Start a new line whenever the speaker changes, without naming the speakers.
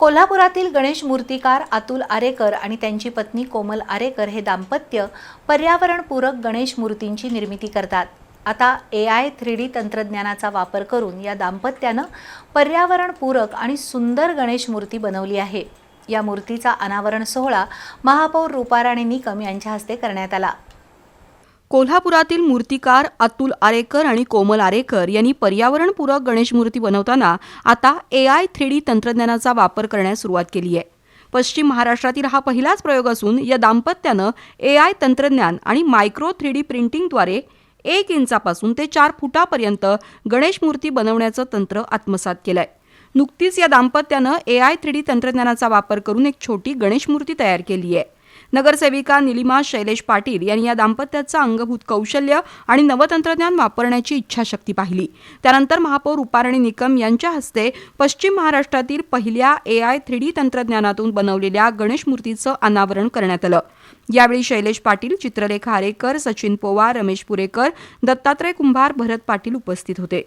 कोल्हापुरातील गणेश मूर्तिकार अतुल आरेकर आणि त्यांची पत्नी कोमल आरेकर हे दाम्पत्य पर्यावरणपूरक गणेश मूर्तींची निर्मिती करतात। आता AI 3D तंत्रज्ञानाचा वापर करून या दाम्पत्यानं पर्यावरणपूरक आणि सुंदर गणेश मूर्ती बनवली आहे। या मूर्तीचा अनावरण सोहळा महापौर रूपा राणी निकम यांच्या हस्ते करण्यात आला।
कोल्हापुरातील मूर्तिकार अतुल आरेकर आणि कोमल आरेकर यांनी पर्यावरणपूरक गणेश मूर्ती बनवताना आता AI 3D तंत्रज्ञानाचा वापर करण्यास सुरुवात केली आहे। पश्चिम महाराष्ट्रातील हा पहिलाच प्रयोग असून या दाम्पत्यानं AI तंत्रज्ञान आणि मायक्रो 3D प्रिंटिंगद्वारे 1 इंचापासून ते 4 फुटापर्यंत गणेश मूर्ती बनवण्याचं तंत्र आत्मसात केलंय। नुकतीच या दाम्पत्यानं AI 3D तंत्रज्ञानाचा वापर करून एक छोटी गणेश मूर्ती तयार केली आहे। नगरसेविका निलिमा शैलेश पाटील यांनी या दाम्पत्याचं अंगभूत कौशल्य आणि नवतंत्रज्ञान वापरण्याची इच्छाशक्ती पाहिली। त्यानंतर महापौर रूपा राणी निकम यांच्या हस्ते पश्चिम महाराष्ट्रातील पहिल्या AI 3D तंत्रज्ञानातून बनवलेल्या गणेश मूर्तीचं अनावरण करण्यात आलं। यावेळी शैलेश पाटील, चित्रलेखा आरेकर, सचिन पोवार, रमेश पुरेकर, दत्तात्रय कुंभार, भरत पाटील उपस्थित होते।